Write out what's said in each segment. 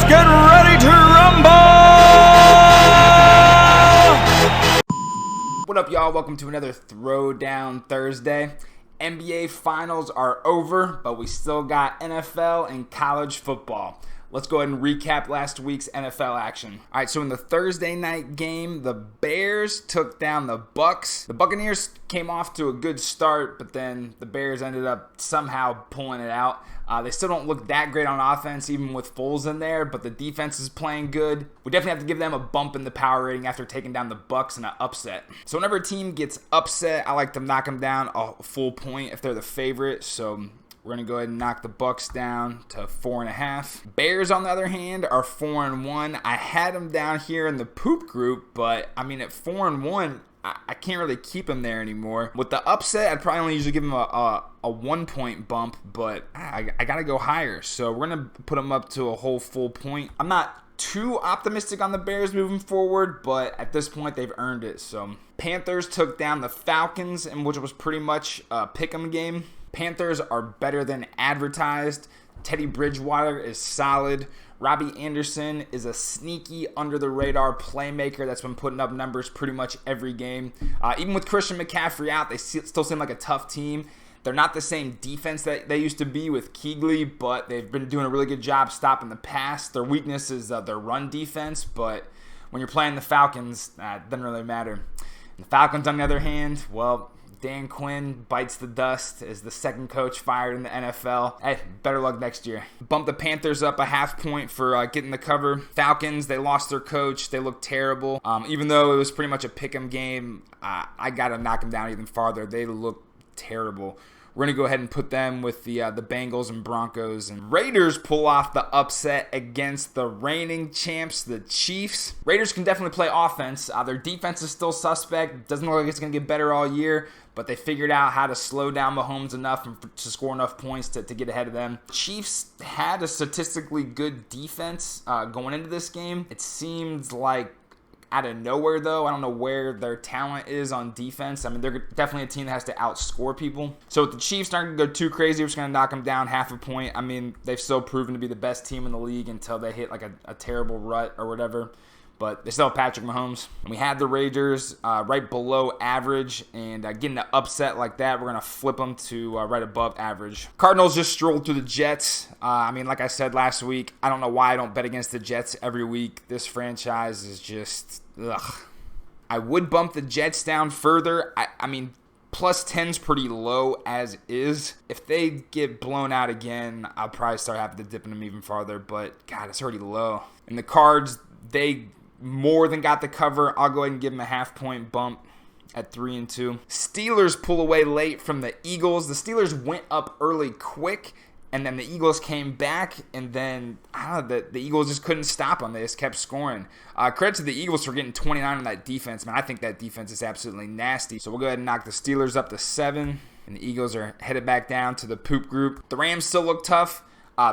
get ready to rumble! What up, y'all? Welcome to another Throwdown Thursday. NBA Finals are over, but we still got NFL and college football. Let's go ahead and recap last week's NFL action. All right, so in the Thursday night game, the Bears took down the Bucs. The Buccaneers came off to a good start, but then the Bears ended up somehow pulling it out. They still don't look that great on offense, even with Foles in there, but the defense is playing good. We definitely have to give them a bump in the power rating after taking down the Bucs in an upset. So whenever a team gets upset, I like to knock them down a full point if they're the favorite. So we're going to go ahead and knock the Bucs down to 4.5. Bears, on the other hand, are 4-1. I had them down here in the poop group, but I mean, at 4-1, I can't really keep them there anymore. With the upset, I'd probably only usually give them a 1-point bump, but I got to go higher. So we're going to put them up to a whole full point. I'm not too optimistic on the Bears moving forward, but at this point, they've earned it. So Panthers took down the Falcons, in which was pretty much a pick'em game. Panthers are better than advertised. Teddy Bridgewater is solid. Robbie Anderson is a sneaky, under-the-radar playmaker that's been putting up numbers pretty much every game. Even with Christian McCaffrey out, they still seem like a tough team. They're not the same defense that they used to be with Kuechly, but they've been doing a really good job stopping the pass. Their weakness is their run defense, but when you're playing the Falcons, it doesn't really matter. And the Falcons, on the other hand, well, Dan Quinn bites the dust as the second coach fired in the NFL. Hey, better luck next year. Bump the Panthers up a half point for getting the cover. Falcons, they lost their coach. They look terrible. Even though it was pretty much a pick'em game, I got to knock them down even farther. They look terrible. We're going to go ahead and put them with the Bengals and Broncos. And Raiders pull off the upset against the reigning champs, the Chiefs. Raiders can definitely play offense. Their defense is still suspect. Doesn't look like it's going to get better all year, but they figured out how to slow down Mahomes enough to score enough points to get ahead of them. Chiefs had a statistically good defense going into this game. It seems like out of nowhere, though. I don't know where their talent is on defense. I mean, they're definitely a team that has to outscore people. So with the Chiefs not going to go too crazy, we're just going to knock them down half a point. I mean, they've still proven to be the best team in the league until they hit like a terrible rut or whatever. But they still have Patrick Mahomes. And we had the Raiders right below average. And getting an upset like that, we're going to flip them to right above average. Cardinals just strolled through the Jets. I mean, like I said last week, I don't know why I don't bet against the Jets every week. This franchise is just, ugh. I would bump the Jets down further. I mean, plus 10's pretty low as is. If they get blown out again, I'll probably start having to dip them even farther. But, God, it's already low. And the Cards, they more than got the cover. I'll go ahead and give them a half-point bump at 3-2. Steelers pull away late from the Eagles. The Steelers went up early quick, and then the Eagles came back, and then the Eagles just couldn't stop them. They just kept scoring. Credit to the Eagles for getting 29 on that defense. Man, I think that defense is absolutely nasty. So we'll go ahead and knock the Steelers up to 7, and the Eagles are headed back down to the poop group. The Rams still look tough.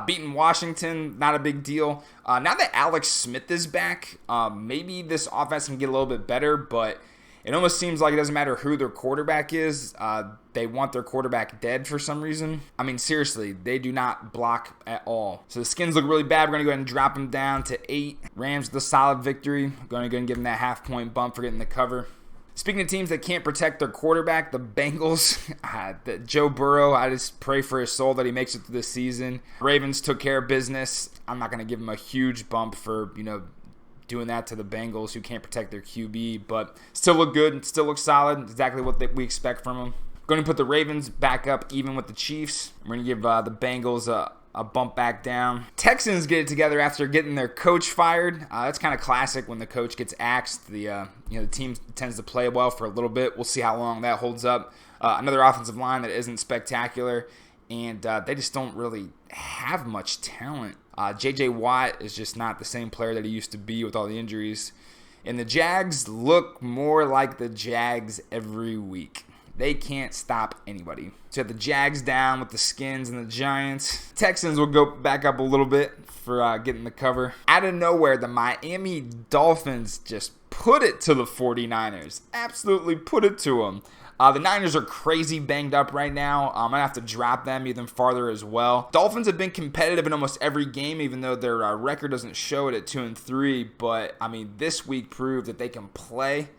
Beating Washington, not a big deal. Now that Alex Smith is back, maybe this offense can get a little bit better, but it almost seems like it doesn't matter who their quarterback is. They want their quarterback dead for some reason. I mean, seriously, they do not block at all. So the Skins look really bad. We're going to go ahead and drop them down to 8. Rams with a solid victory. Going to go ahead and give them that half-point bump for getting the cover. Speaking of teams that can't protect their quarterback, the Bengals, Joe Burrow, I just pray for his soul that he makes it through the season. Ravens took care of business. I'm not going to give him a huge bump for, doing that to the Bengals who can't protect their QB, but still look good, still look solid, exactly what we expect from them. Going to put the Ravens back up even with the Chiefs. We're going to give the Bengals a bump back down. Texans get it together after getting their coach fired. That's kind of classic when the coach gets axed. The team tends to play well for a little bit. We'll see how long that holds up. Another offensive line that isn't spectacular, and they just don't really have much talent. J.J. Watt is just not the same player that he used to be with all the injuries. And the Jags look more like the Jags every week. They can't stop anybody. So you have the Jags down with the Skins and the Giants. Texans will go back up a little bit for getting the cover. Out of nowhere, the Miami Dolphins just put it to the 49ers. Absolutely put it to them. The Niners are crazy banged up right now. I'm going to have to drop them even farther as well. Dolphins have been competitive in almost every game, even though their record doesn't show it at 2-3. But, I mean, this week proved that they can play.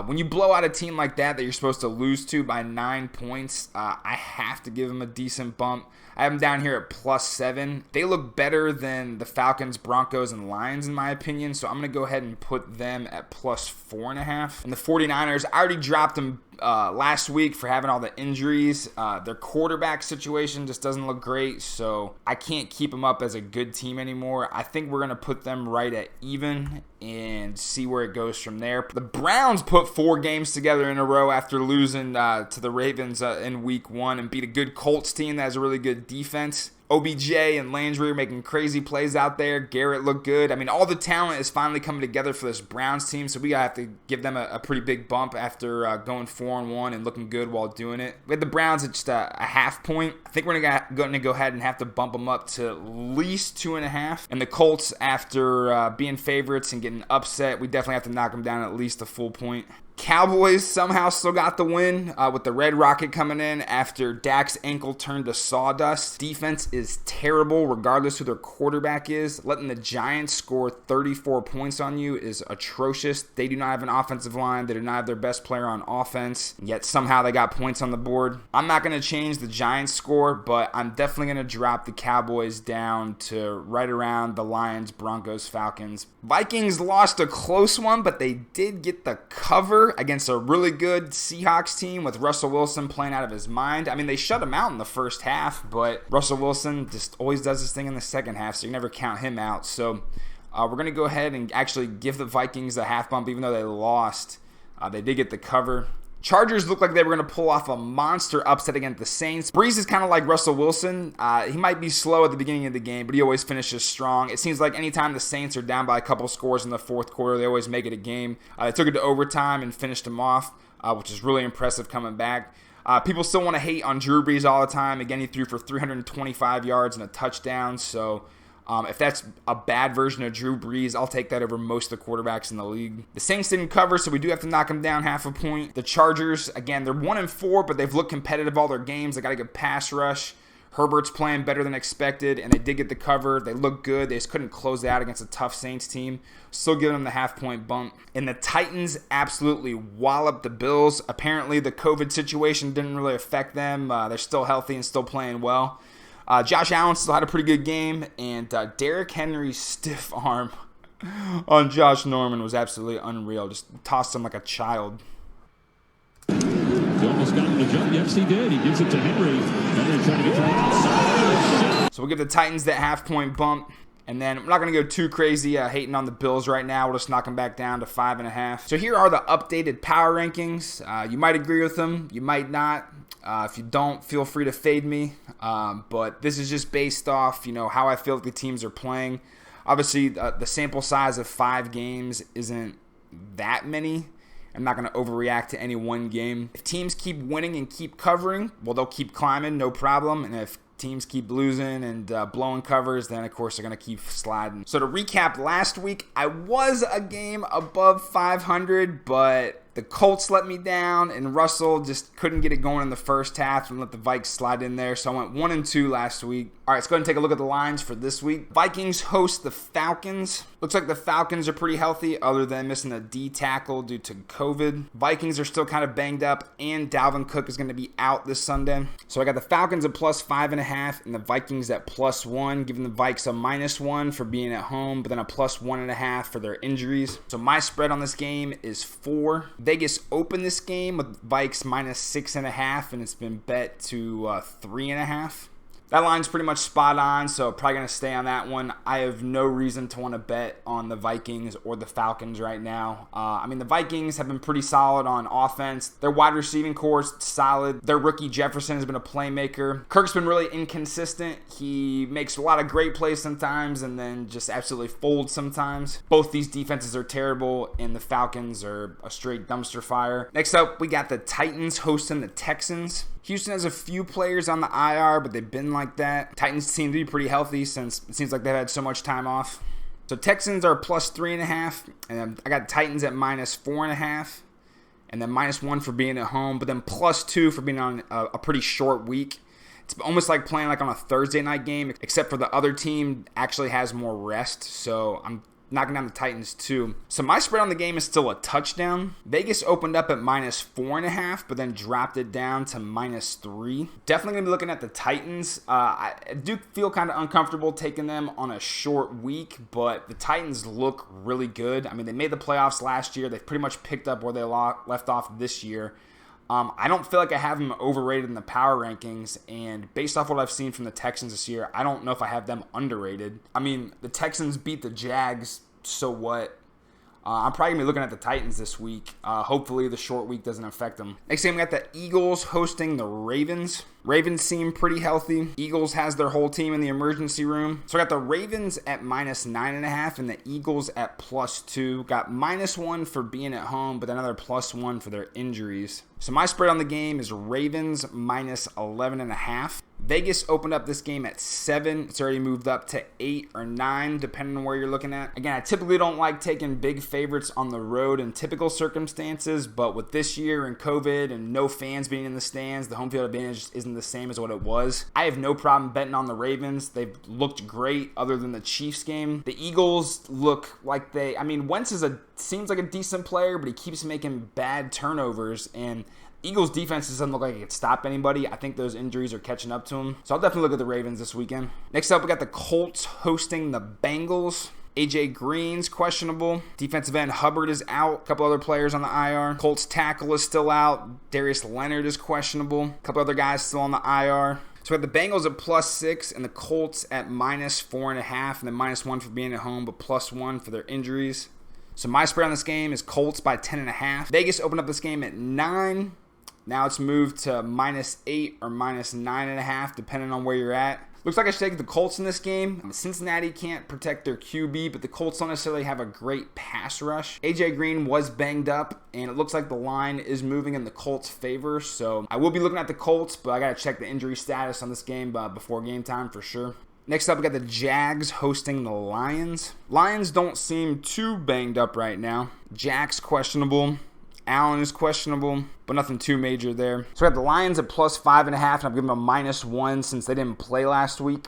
When you blow out a team like that you're supposed to lose to by 9 points, I have to give them a decent bump. I have them down here at +7. They look better than the Falcons, Broncos, and Lions in my opinion, so I'm going to go ahead and put them at +4.5. And the 49ers, I already dropped them last week for having all the injuries. Their quarterback situation just doesn't look great, so I can't keep them up as a good team anymore. I think we're going to put them right at even and see where it goes from there. The Browns put 4 games together in a row after losing to the Ravens in week 1 and beat a good Colts team that has a really good defense. OBJ and Landry are making crazy plays out there. Garrett looked good. I mean, all the talent is finally coming together for this Browns team, so we have to give them a pretty big bump after going 4-1 and looking good while doing it. We had the Browns at just a half point. I think we're going to go ahead and have to bump them up to at least 2.5. And the Colts, after being favorites and getting upset, we definitely have to knock them down at least a full point. Cowboys somehow still got the win with the Red Rocket coming in after Dak's ankle turned to sawdust. Defense is terrible regardless who their quarterback is. Letting the Giants score 34 points on you is atrocious. They do not have an offensive line. They do not have their best player on offense, yet somehow they got points on the board. I'm not going to change the Giants score, but I'm definitely going to drop the Cowboys down to right around the Lions, Broncos, Falcons. Vikings lost a close one, but they did get the cover against a really good Seahawks team with Russell Wilson playing out of his mind. I mean, they shut him out in the first half, but Russell Wilson just always does this thing in the second half, so you never count him out. So we're going to go ahead and actually give the Vikings a half bump, even though they lost. They did get the cover. Chargers looked like they were going to pull off a monster upset against the Saints. Breeze is kind of like Russell Wilson. He might be slow at the beginning of the game, but he always finishes strong. It seems like anytime the Saints are down by a couple scores in the fourth quarter, they always make it a game. They took it to overtime and finished him off, which is really impressive coming back. People still want to hate on Drew Brees all the time. Again, he threw for 325 yards and a touchdown, so if that's a bad version of Drew Brees, I'll take that over most of the quarterbacks in the league. The Saints didn't cover, so we do have to knock them down half a point. The Chargers, again, they're 1-4, but they've looked competitive all their games. They got a good pass rush. Herbert's playing better than expected, and they did get the cover. They look good. They just couldn't close it out against a tough Saints team. Still giving them the half-point bump. And the Titans absolutely walloped the Bills. Apparently, the COVID situation didn't really affect them. They're still healthy and still playing well. Josh Allen still had a pretty good game, and Derrick Henry's stiff arm on Josh Norman was absolutely unreal. Just tossed him like a child. He almost got him to jump. Yes, he did. He gives it to Henry. Henry trying to get to the outside. So we'll give the Titans that half-point bump. And then I'm not going to go too crazy hating on the Bills right now. We'll just knock them back down to 5.5. So here are the updated power rankings. You might agree with them. You might not. If you don't, feel free to fade me. But this is just based off, how I feel like the teams are playing. Obviously, the sample size of 5 games isn't that many. I'm not going to overreact to any one game. If teams keep winning and keep covering, well, they'll keep climbing, no problem. And if teams keep losing and blowing covers, then of course they're going to keep sliding. So to recap last week, I was a game above 500, but the Colts let me down, and Russell just couldn't get it going in the first half and let the Vikes slide in there. So I went 1-2 last week. All right, let's go ahead and take a look at the lines for this week. Vikings host the Falcons. Looks like the Falcons are pretty healthy other than missing a D tackle due to COVID. Vikings are still kind of banged up, and Dalvin Cook is going to be out this Sunday. So I got the Falcons at +5.5 and the Vikings at +1, giving the Vikes a -1 for being at home, but then a +1.5 for their injuries. So my spread on this game is 4. Vegas opened this game with Vikes -6.5, and it's been bet to 3.5. That line's pretty much spot on, so probably going to stay on that one. I have no reason to want to bet on the Vikings or the Falcons right now. The Vikings have been pretty solid on offense. Their wide receiving core is solid. Their rookie Jefferson has been a playmaker. Kirk's been really inconsistent. He makes a lot of great plays sometimes and then just absolutely folds sometimes. Both these defenses are terrible, and the Falcons are a straight dumpster fire. Next up, we got the Titans hosting the Texans. Houston has a few players on the IR, but they've been like that. Titans seem to be pretty healthy since it seems like they've had so much time off. So Texans are +3.5, and I got Titans at -4.5. and then -1 for being at home, but then +2 for being on a pretty short week. It's almost like playing like on a Thursday night game, except for the other team actually has more rest. So I'm knocking down the Titans too. So my spread on the game is still a touchdown. Vegas opened up at -4.5, but then dropped it down to -3. Definitely going to be looking at the Titans. I do feel kind of uncomfortable taking them on a short week, but the Titans look really good. I mean, they made the playoffs last year. They've pretty much picked up where they left off this year. I don't feel like I have them overrated in the power rankings, and based off what I've seen from the Texans this year, I don't know if I have them underrated. I mean, the Texans beat the Jags, so what? I'm probably going to be looking at the Titans this week. Hopefully the short week doesn't affect them. Next game, we got the Eagles hosting the Ravens. Ravens seem pretty healthy. Eagles has their whole team in the emergency room. So I got the Ravens at -9.5 and the Eagles at +2. Got -1 for being at home, but another +1 for their injuries. So my spread on the game is Ravens -11.5. Vegas opened up this game at 7. It's already moved up to 8 or 9, depending on where you're looking at. Again, I typically don't like taking big favorites on the road in typical circumstances, but with this year and COVID and no fans being in the stands, the home field advantage isn't the same as what it was. I have no problem betting on the Ravens. They've looked great other than the Chiefs game. The Eagles look like Wentz seems like a decent player, but he keeps making bad turnovers, and Eagles defense doesn't look like it could stop anybody. I think those injuries are catching up to him. So I'll definitely look at the Ravens this weekend. Next up, we got the Colts hosting the Bengals. AJ Green's questionable. Defensive end Hubbard is out. A couple other players on the IR. Colts tackle is still out. Darius Leonard is questionable. A couple other guys still on the IR. So we have the Bengals at +6 and the Colts at -4.5, and then -1 for being at home, but +1 for their injuries. So my spread on this game is Colts by 10.5. Vegas opened up this game at 9. Now it's moved to -8 or -9.5, depending on where you're at. Looks like I should take the Colts in this game. Cincinnati can't protect their QB, but the Colts don't necessarily have a great pass rush. AJ Green was banged up, and it looks like the line is moving in the Colts' favor. So I will be looking at the Colts, but I got to check the injury status on this game before game time for sure. Next up, we got the Jags hosting the Lions. Lions don't seem too banged up right now. Jack's questionable. Allen is questionable, but nothing too major there. So we got the Lions at +5.5, and I'm giving them a -1 since they didn't play last week.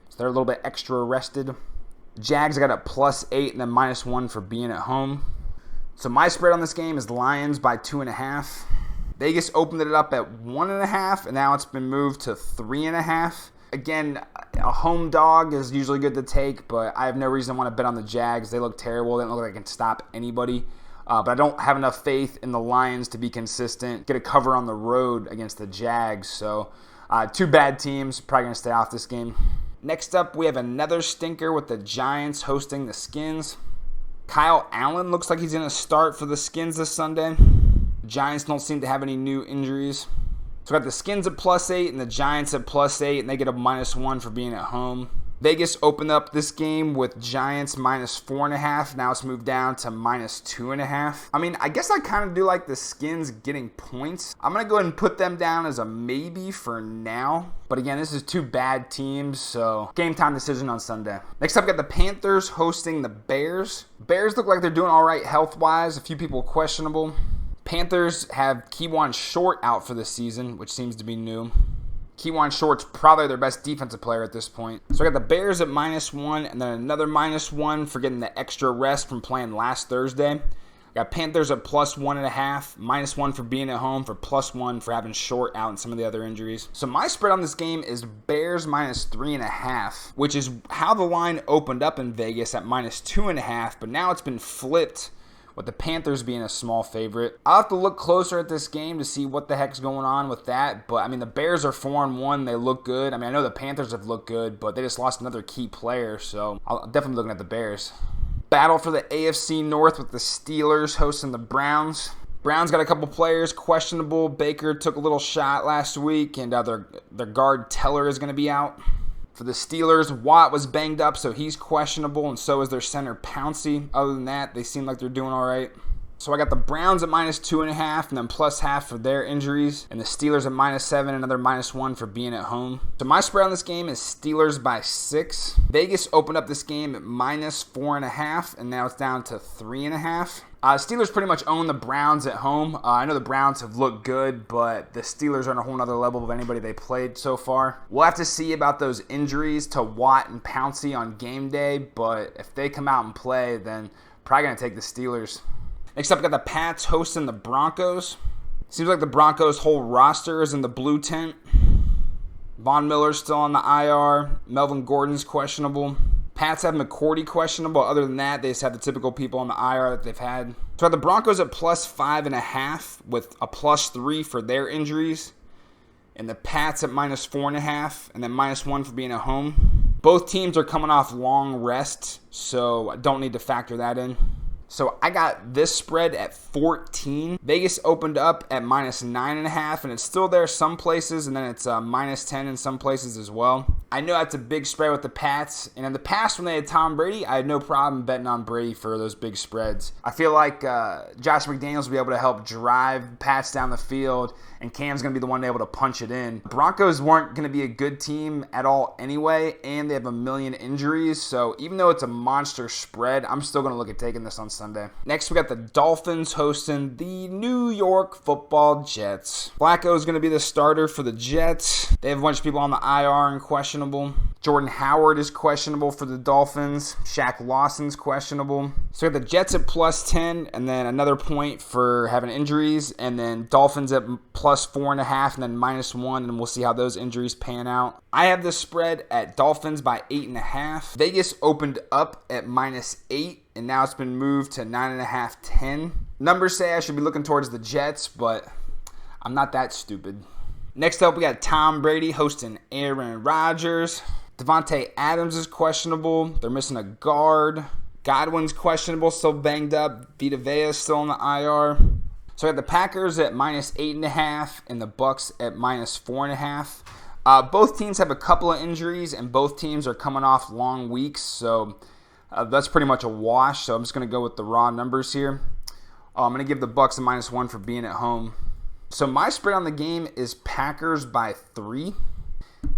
So they're a little bit extra rested. Jags I got a +8 and then -1 for being at home. So my spread on this game is Lions by 2.5. Vegas opened it up at 1.5, and now it's been moved to 3.5. Again, a home dog is usually good to take, but I have no reason to want to bet on the Jags. They look terrible. They don't look like they can stop anybody. But I don't have enough faith in the Lions to be consistent, get a cover on the road against the Jags. So two bad teams, probably going to stay off this game. Next up, we have another stinker with the Giants hosting the Skins. Kyle Allen looks like he's going to start for the Skins this Sunday. The Giants don't seem to have any new injuries. So we got the Skins at +8 and the Giants at +8, and they get a -1 for being at home. Vegas opened up this game with Giants -4.5. Now it's moved down to -2.5. I mean, I guess I kind of do like the Skins getting points. I'm going to go ahead and put them down as a maybe for now. But again, this is two bad teams, so game time decision on Sunday. Next up, we got the Panthers hosting the Bears. Bears look like they're doing all right health-wise. A few people questionable. Panthers have Kewan Short out for the season, which seems to be new. Kewan Short's probably their best defensive player at this point. So I got the Bears at -1 and then another -1 for getting the extra rest from playing last Thursday. I got Panthers at +1.5, -1 for being at home, for +1 for having Short out and some of the other injuries. So my spread on this game is Bears -3.5, which is how the line opened up in Vegas at -2.5, but now it's been flipped with the Panthers being a small favorite. I'll have to look closer at this game to see what the heck's going on with that. But, I mean, the Bears are 4-1. They look good. I mean, I know the Panthers have looked good, but they just lost another key player. So, I'll definitely be looking at the Bears. Battle for the AFC North with the Steelers hosting the Browns. Browns got a couple players questionable. Baker took a little shot last week, and their guard Teller is going to be out. For the Steelers, Watt was banged up, so he's questionable, and so is their center Pouncey. Other than that, they seem like they're doing all right. So I got the Browns at -2.5 and then +0.5 for their injuries, and the Steelers at -7, another -1 for being at home. So my spread on this game is Steelers by 6. Vegas opened up this game at -4.5, and now it's down to 3.5. Steelers pretty much own the Browns at home. I know the Browns have looked good, but the Steelers are on a whole other level of anybody they played so far. We'll have to see about those injuries to Watt and Pouncey on game day, but if they come out and play, then probably going to take the Steelers. Next up, we got the Pats hosting the Broncos. Seems like the Broncos' whole roster is in the blue tent. Von Miller's still on the IR. Melvin Gordon's questionable. Pats have McCourty questionable. Other than that, they just have the typical people on the IR that they've had. So the Broncos at +5.5 with a +3 for their injuries. And the Pats at -4.5 and then -1 for being at home. Both teams are coming off long rests, so I don't need to factor that in. So I got this spread at 14. Vegas opened up at -9.5, and it's still there some places, and then it's -10 in some places as well. I know that's a big spread with the Pats, and in the past when they had Tom Brady, I had no problem betting on Brady for those big spreads. I feel like Josh McDaniels will be able to help drive Pats down the field, and Cam's going to be the one able to punch it in. Broncos weren't going to be a good team at all anyway, and they have a million injuries, so even though it's a monster spread, I'm still going to look at taking this on Sunday. Next, we got the Dolphins hosting the New York Football Jets. Flacco is going to be the starter for the Jets. They have a bunch of people on the IR and questionable. Jordan Howard is questionable for the Dolphins. Shaq Lawson's questionable. So we got the Jets at +10, and then another point for having injuries, and then Dolphins at +4.5, and then -1, and we'll see how those injuries pan out. I have this spread at Dolphins by 8.5. Vegas opened up at -8, and now it's been moved to 9.5, 10. Numbers say I should be looking towards the Jets, but I'm not that stupid. Next up, we got Tom Brady hosting Aaron Rodgers. Devontae Adams is questionable. They're missing a guard. Godwin's questionable, still banged up. Vita Vea is still on the IR. So we got the Packers at -8.5 and the Bucs at -4.5. Both teams have a couple of injuries, and both teams are coming off long weeks, so that's pretty much a wash. So I'm just going to go with the raw numbers here. I'm going to give the Bucs a -1 for being at home. So my spread on the game is Packers by 3.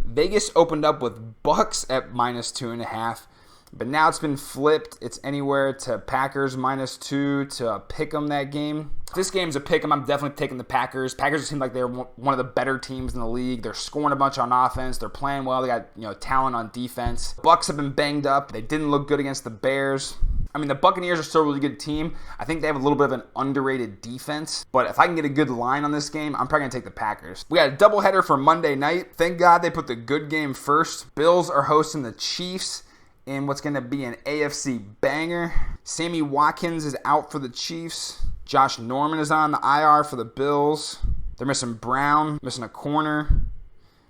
Vegas opened up with Bucs at -2.5, but now it's been flipped. It's anywhere to Packers -2 to pick 'em that game. If this game's a pick 'em, I'm definitely taking the Packers. Packers seem like they're one of the better teams in the league. They're scoring a bunch on offense. They're playing well. They got talent on defense. Bucs have been banged up. They didn't look good against the Bears. I mean, the Buccaneers are still a really good team. I think they have a little bit of an underrated defense. But if I can get a good line on this game, I'm probably going to take the Packers. We got a doubleheader for Monday night. Thank God they put the good game first. Bills are hosting the Chiefs in what's going to be an AFC banger. Sammy Watkins is out for the Chiefs. Josh Norman is on the IR for the Bills. They're missing Brown, missing a corner,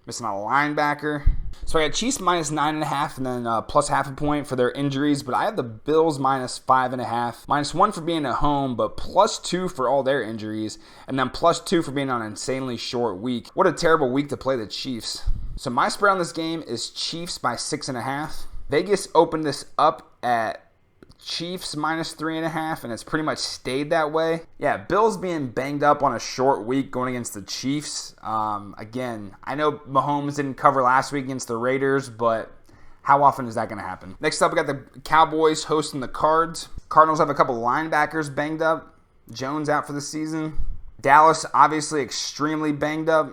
missing a linebacker. So I got Chiefs -9.5 and then +0.5 point for their injuries, but I have the Bills -5.5, -1 for being at home, but +2 for all their injuries, and then +2 for being on an insanely short week. What a terrible week to play the Chiefs. So my spread on this game is Chiefs by 6.5. Vegas opened this up at Chiefs -3.5, and it's pretty much stayed that way. Yeah, Bills being banged up on a short week going against the Chiefs. Again, I know Mahomes didn't cover last week against the Raiders, but how often is that going to happen? Next up, we got the Cowboys hosting the Cards. Cardinals have a couple linebackers banged up. Jones out for the season. Dallas obviously extremely banged up.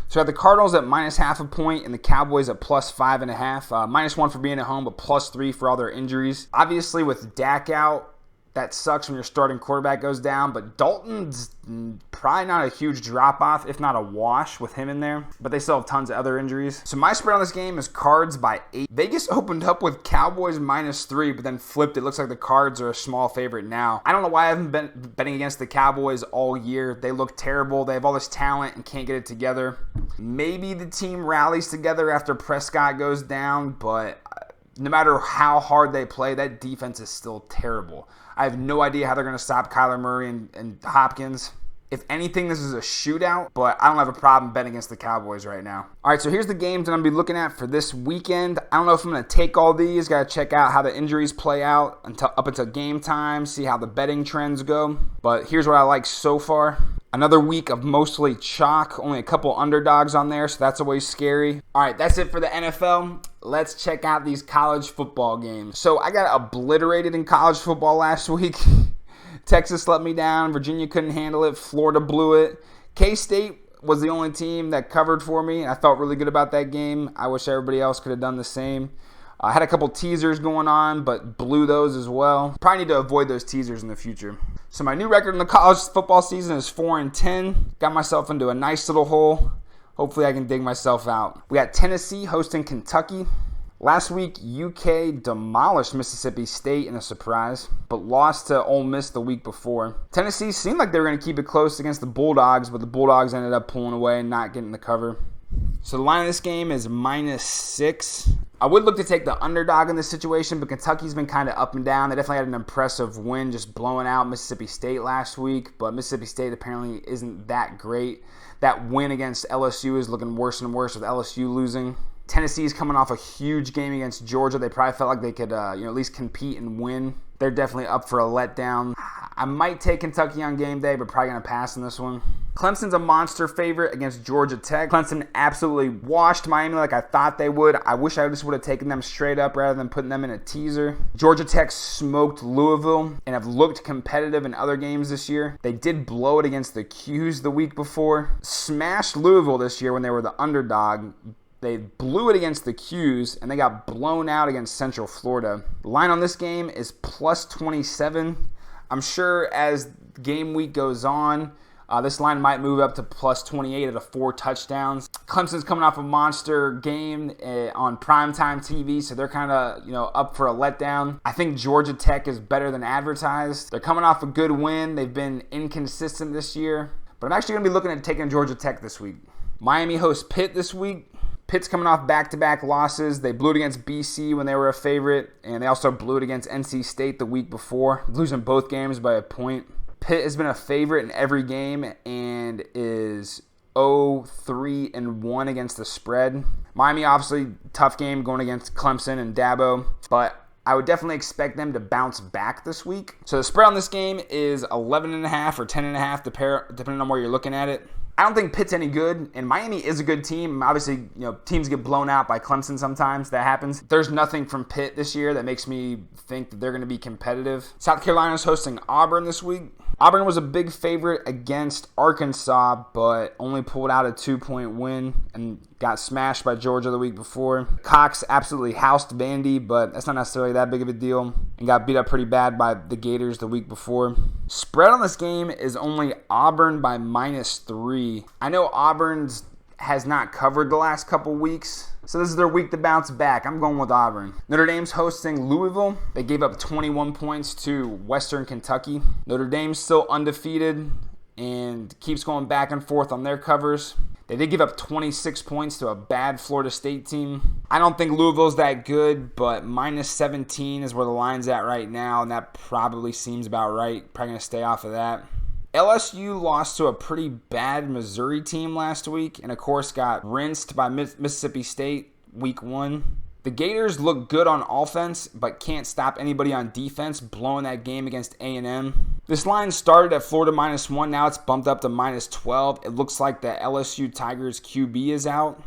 So we got the Cardinals at -0.5 point and the Cowboys at +5.5. -1 for being at home, but +3 for all their injuries. Obviously, with Dak out, that sucks when your starting quarterback goes down, but Dalton's probably not a huge drop-off, if not a wash with him in there, but they still have tons of other injuries. So my spread on this game is Cards by 8. Vegas opened up with Cowboys -3, but then flipped. It looks like the Cards are a small favorite now. I don't know why I haven't been betting against the Cowboys all year. They look terrible. They have all this talent and can't get it together. Maybe the team rallies together after Prescott goes down, but no matter how hard they play, that defense is still terrible. I have no idea how they're going to stop Kyler Murray and Hopkins. If anything, this is a shootout, but I don't have a problem betting against the Cowboys right now. All right, so here's the games that I'm going to be looking at for this weekend. I don't know if I'm going to take all these. Got to check out how the injuries play out up until game time, see how the betting trends go. But here's what I like so far. Another week of mostly chalk, only a couple underdogs on there, so that's always scary. All right, that's it for the NFL. Let's check out these college football games. So I got obliterated in college football last week. Texas let me down. Virginia couldn't handle it. Florida blew it. K-State was the only team that covered for me. I felt really good about that game. I wish everybody else could have done the same. I had a couple teasers going on, but blew those as well. Probably need to avoid those teasers in the future. So my new record in the college football season is 4-10. Got myself into a nice little hole. Hopefully I can dig myself out. We got Tennessee hosting Kentucky. Last week, UK demolished Mississippi State in a surprise, but lost to Ole Miss the week before. Tennessee seemed like they were going to keep it close against the Bulldogs, but the Bulldogs ended up pulling away and not getting the cover. So the line of this game is -6. I would look to take the underdog in this situation, but Kentucky's been kind of up and down. They definitely had an impressive win just blowing out Mississippi State last week, but Mississippi State apparently isn't that great. That win against LSU is looking worse and worse with LSU losing. Tennessee's coming off a huge game against Georgia. They probably felt like they could at least compete and win. They're definitely up for a letdown. I might take Kentucky on game day, but probably going to pass in this one. Clemson's a monster favorite against Georgia Tech. Clemson absolutely washed Miami like I thought they would. I wish I just would have taken them straight up rather than putting them in a teaser. Georgia Tech smoked Louisville and have looked competitive in other games this year. They did blow it against the Qs the week before. Smashed Louisville this year when they were the underdog. They blew it against the Qs, and they got blown out against Central Florida. The line on this game is +27. I'm sure as game week goes on, this line might move up to +28 at 4 touchdowns. Clemson's coming off a monster game on primetime TV, so they're kind of up for a letdown. I think Georgia Tech is better than advertised. They're coming off a good win. They've been inconsistent this year, but I'm actually going to be looking at taking Georgia Tech this week. Miami hosts Pitt this week. Pitt's coming off back-to-back losses. They blew it against BC when they were a favorite, and they also blew it against NC State the week before, losing both games by a point. Pitt has been a favorite in every game and is 0-3-1 against the spread. Miami, obviously, tough game going against Clemson and Dabo, but I would definitely expect them to bounce back this week. So the spread on this game is 11.5 or 10.5, depending on where you're looking at it. I don't think Pitt's any good, and Miami is a good team. Obviously, teams get blown out by Clemson sometimes. That happens. There's nothing from Pitt this year that makes me think that they're going to be competitive. South Carolina's hosting Auburn this week. Auburn was a big favorite against Arkansas, but only pulled out a 2-point win and got smashed by Georgia the week before. Cox absolutely housed Vandy, but that's not necessarily that big of a deal, and got beat up pretty bad by the Gators the week before. Spread on this game is only Auburn by -3. I know Auburn's has not covered the last couple weeks, so this is their week to bounce back. I'm going with Auburn. Notre Dame's hosting Louisville. They gave up 21 points to Western Kentucky. Notre Dame's still undefeated and keeps going back and forth on their covers. They did give up 26 points to a bad Florida State team. I don't think Louisville's that good, but -17 is where the line's at right now, and that probably seems about right. Probably going to stay off of that. LSU lost to a pretty bad Missouri team last week and, of course, got rinsed by Mississippi State week 1. The Gators look good on offense but can't stop anybody on defense, blowing that game against A&M. This line started at Florida -1. Now it's bumped up to -12. It looks like the LSU Tigers QB is out.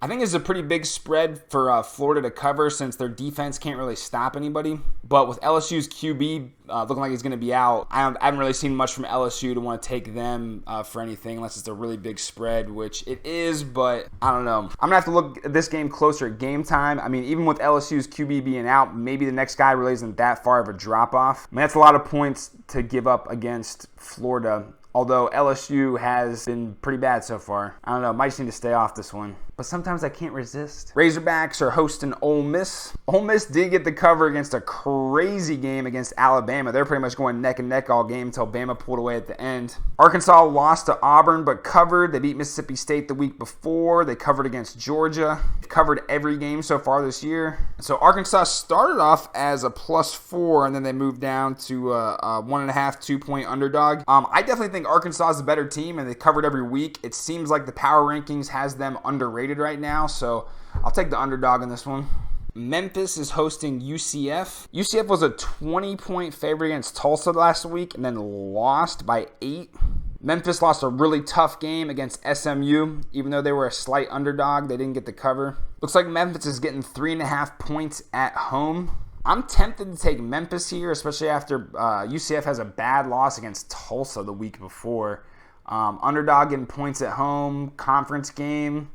I think it's a pretty big spread for Florida to cover since their defense can't really stop anybody. But with LSU's QB looking like he's going to be out, I haven't really seen much from LSU to want to take them for anything unless it's a really big spread, which it is, but I don't know. I'm going to have to look at this game closer at game time. I mean, even with LSU's QB being out, maybe the next guy really isn't that far of a drop-off. I mean, that's a lot of points to give up against Florida, although LSU has been pretty bad so far. I don't know. Might just need to stay off this one. But sometimes I can't resist. Razorbacks are hosting Ole Miss. Ole Miss did get the cover against a crazy game against Alabama. They're pretty much going neck and neck all game until Bama pulled away at the end. Arkansas lost to Auburn but covered. They beat Mississippi State the week before. They covered against Georgia. They've covered every game so far this year. So Arkansas started off as a +4 and then they moved down to a 1.5, 2-point underdog. I definitely think Arkansas is a better team and they covered every week. It seems like the power rankings has them underrated right now, so I'll take the underdog in this one. Memphis is hosting UCF. UCF was a 20-point favorite against Tulsa last week and then lost by 8. Memphis lost a really tough game against SMU. Even though they were a slight underdog, they didn't get the cover. Looks like Memphis is getting 3.5 points at home. I'm tempted to take Memphis here, especially after UCF has a bad loss against Tulsa the week before. Underdog getting points at home, conference game.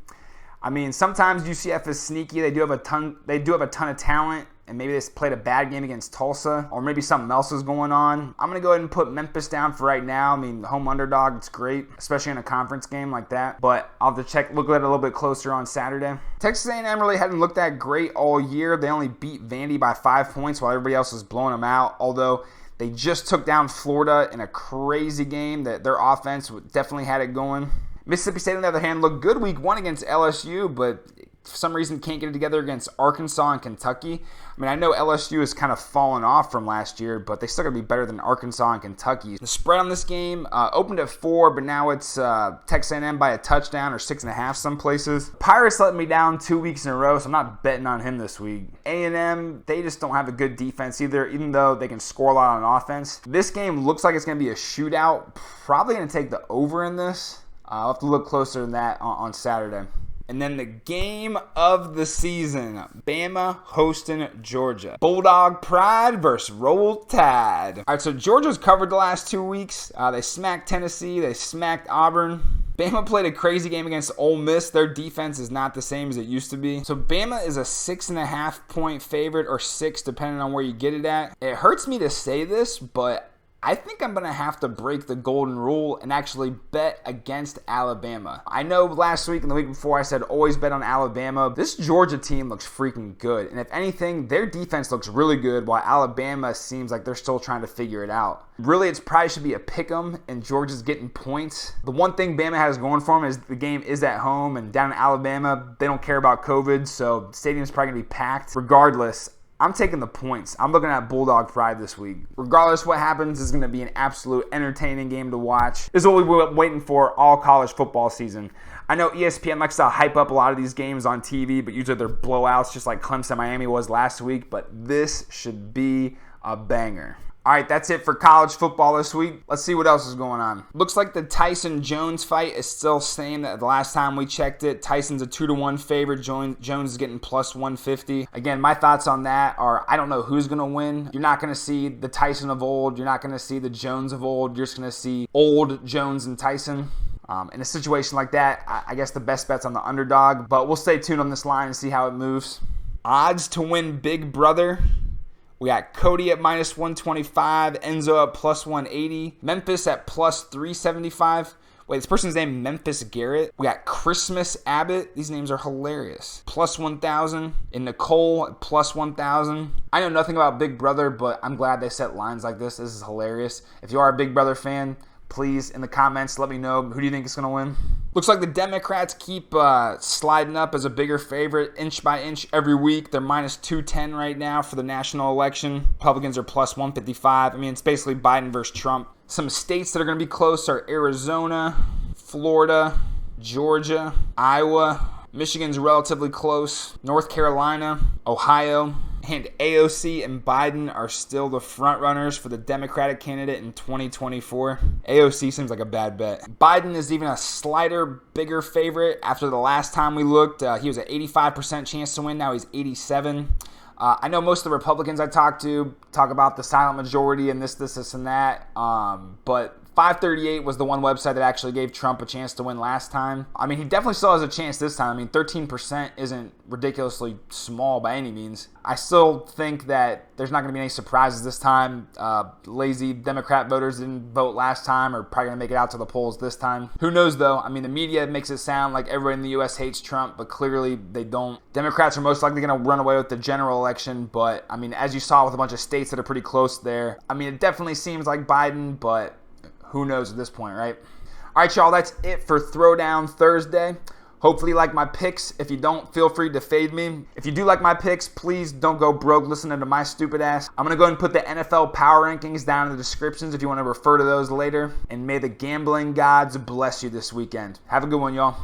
I mean, sometimes UCF is sneaky. They do have a ton of talent, and maybe they played a bad game against Tulsa, or maybe something else is going on. I'm going to go ahead and put Memphis down for right now. I mean, home underdog, it's great, especially in a conference game like that. But I'll have to look at it a little bit closer on Saturday. Texas A&M really hadn't looked that great all year. They only beat Vandy by 5 points while everybody else was blowing them out, although they just took down Florida in a crazy game that their offense definitely had it going. Mississippi State, on the other hand, looked good week 1 against LSU, but for some reason can't get it together against Arkansas and Kentucky. I mean, I know LSU has kind of fallen off from last year, but they still got to be better than Arkansas and Kentucky. The spread on this game opened at 4, but now it's Texas A&M by a touchdown or 6.5 some places. Pirates let me down 2 weeks in a row, so I'm not betting on him this week. A&M, they just don't have a good defense either, even though they can score a lot on offense. This game looks like it's going to be a shootout. Probably going to take the over in this. I'll have to look closer than that on Saturday. And then the game of the season, Bama hosting Georgia. Bulldog Pride versus Roll Tide. All right, so Georgia's covered the last 2 weeks. They smacked Tennessee. They smacked Auburn. Bama played a crazy game against Ole Miss. Their defense is not the same as it used to be. So Bama is a 6.5 point favorite, or 6 depending on where you get it at. It hurts me to say this, but I think I'm going to have to break the golden rule and actually bet against Alabama. I know last week and the week before I said always bet on Alabama. This Georgia team looks freaking good. And if anything, their defense looks really good while Alabama seems like they're still trying to figure it out. Really, it's probably should be a pick 'em, and Georgia's getting points. The one thing Bama has going for them is the game is at home, and down in Alabama, they don't care about COVID, so the stadium's probably going to be packed. Regardless, I'm taking the points. I'm looking at Bulldog Pride this week. Regardless what happens, it's going to be an absolute entertaining game to watch. This is what we've been waiting for all college football season. I know ESPN likes to hype up a lot of these games on TV, but usually they're blowouts just like Clemson Miami was last week. But this should be a banger. All right, that's it for college football this week. Let's see what else is going on. Looks like the Tyson-Jones fight is still same. The last time we checked it, Tyson's a 2-1 favorite. Jones is getting plus 150. Again, my thoughts on that are I don't know who's going to win. You're not going to see the Tyson of old. You're not going to see the Jones of old. You're just going to see old Jones and Tyson. In a situation like that, I guess the best bet's on the underdog. But we'll stay tuned on this line and see how it moves. Odds to win Big Brother. We got Cody at minus 125, Enzo at plus 180, Memphis at plus 375. Wait, this person's name Memphis Garrett. We got Christmas Abbott. These names are hilarious. Plus 1,000. And Nicole at plus 1,000. I know nothing about Big Brother, but I'm glad they set lines like this. This is hilarious. If you are a Big Brother fan, please, in the comments, let me know who do you think is going to win. Looks like the Democrats keep sliding up as a bigger favorite inch by inch every week. They're minus 210 right now for the national election. Republicans are plus 155. I mean, it's basically Biden versus Trump. Some states that are going to be close are Arizona, Florida, Georgia, Iowa. Michigan's relatively close. North Carolina, Ohio, and AOC and Biden are still the front runners for the Democratic candidate in 2024. AOC seems like a bad bet. Biden is even a slighter, bigger favorite. After the last time we looked, he was an 85% chance to win. Now he's 87%. I know most of the Republicans I talk to talk about the silent majority and this, and that. But 538 was the one website that actually gave Trump a chance to win last time. I mean, he definitely still has a chance this time. I mean, 13% isn't ridiculously small by any means. I still think that there's not going to be any surprises this time. Lazy Democrat voters didn't vote last time, are probably going to make it out to the polls this time. Who knows, though? I mean, the media makes it sound like everyone in the U.S. hates Trump, but clearly they don't. Democrats are most likely going to run away with the general election, but, I mean, as you saw with a bunch of states that are pretty close there, I mean, it definitely seems like Biden, but who knows at this point, right? All right, y'all, that's it for Throwdown Thursday. Hopefully you like my picks. If you don't, feel free to fade me. If you do like my picks, please don't go broke listening to my stupid ass. I'm going to go ahead and put the NFL power rankings down in the descriptions if you want to refer to those later. And may the gambling gods bless you this weekend. Have a good one, y'all.